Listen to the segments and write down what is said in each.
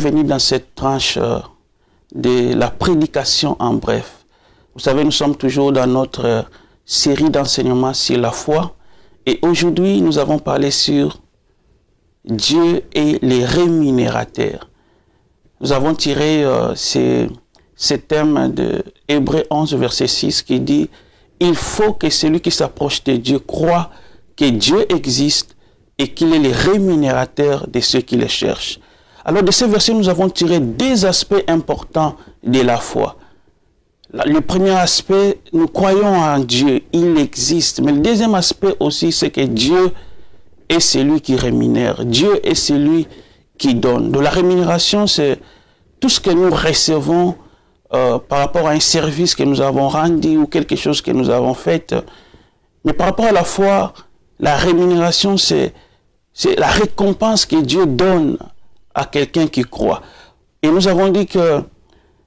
bienvenue dans cette tranche de la prédication en bref. Vous savez, nous sommes toujours dans notre série d'enseignements sur la foi. Et aujourd'hui, nous avons parlé sur Dieu et les rémunérateurs. Nous avons tiré ce thème de Hébreux 11, verset 6 qui dit « Il faut que celui qui s'approche de Dieu croit que Dieu existe et qu'il est le rémunérateur de ceux qui le cherchent. » Alors de ce verset, nous avons tiré deux aspects importants de la foi. Le premier aspect, nous croyons en Dieu, il existe. Mais le deuxième aspect aussi, c'est que Dieu est celui qui rémunère. Dieu est celui qui donne. De la rémunération, c'est tout ce que nous recevons par rapport à un service que nous avons rendu ou quelque chose que nous avons fait. Mais par rapport à la foi, la rémunération, c'est la récompense que Dieu donne à quelqu'un qui croit. Et nous avons dit que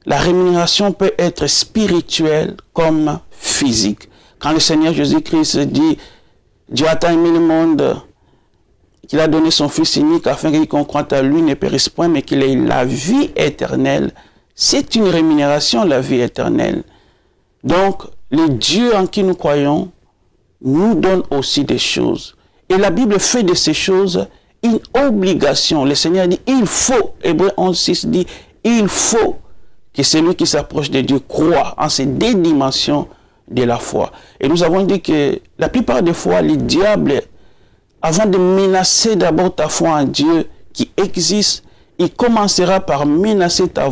la rémunération peut être spirituelle comme physique. Quand le Seigneur Jésus-Christ dit « Dieu a tant aimé le monde qu'il a donné son Fils unique afin qu'il croit à lui ne périsse point, mais qu'il ait la vie éternelle », c'est une rémunération, la vie éternelle. Donc, le Dieu en qui nous croyons nous donne aussi des choses. Et la Bible fait de ces choses une obligation. Le Seigneur dit, il faut, Hébreux 11, 6 dit, il faut que celui qui s'approche de Dieu croit en ces deux dimensions de la foi. Et nous avons dit que la plupart des fois, le diable, avant de menacer d'abord ta foi en Dieu qui existe, il commencera par menacer ta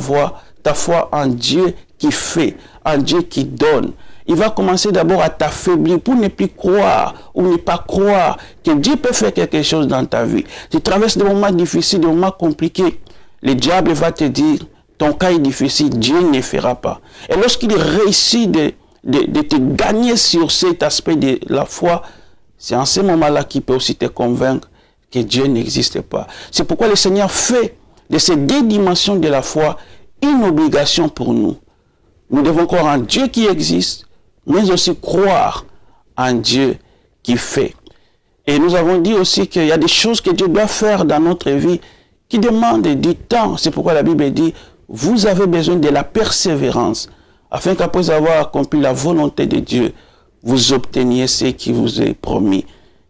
foi en Dieu qui fait, en Dieu qui donne. Il va commencer d'abord à t'affaiblir pour ne plus croire ou ne pas croire que Dieu peut faire quelque chose dans ta vie. Tu traverses des moments difficiles, des moments compliqués. Le diable va te dire, ton cas est difficile, Dieu ne fera pas. Et lorsqu'il réussit de te gagner sur cet aspect de la foi, c'est en ce moment-là qu'il peut aussi te convaincre que Dieu n'existe pas. C'est pourquoi le Seigneur fait de ces deux dimensions de la foi une obligation pour nous. Nous devons croire en Dieu qui existe, mais aussi croire en Dieu qui fait. Et nous avons dit aussi qu'il y a des choses que Dieu doit faire dans notre vie qui demandent du temps. C'est pourquoi la Bible dit, vous avez besoin de la persévérance, afin qu'après avoir accompli la volonté de Dieu, vous obteniez ce qui vous est promis.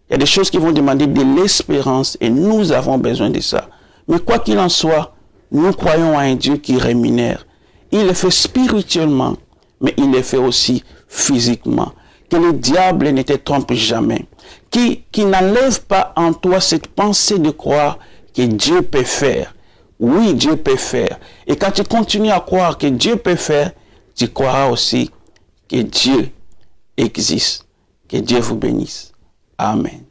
Il y a des choses qui vont demander de l'espérance et nous avons besoin de ça. Mais quoi qu'il en soit, nous croyons à un Dieu qui rémunère. Il le fait spirituellement, mais il le fait aussi physiquement. Que le diable ne te trompe jamais. Qui n'enlève pas en toi cette pensée de croire que Dieu peut faire. Oui, Dieu peut faire. Et quand tu continues à croire que Dieu peut faire, tu croiras aussi que Dieu existe. Que Dieu vous bénisse. Amen.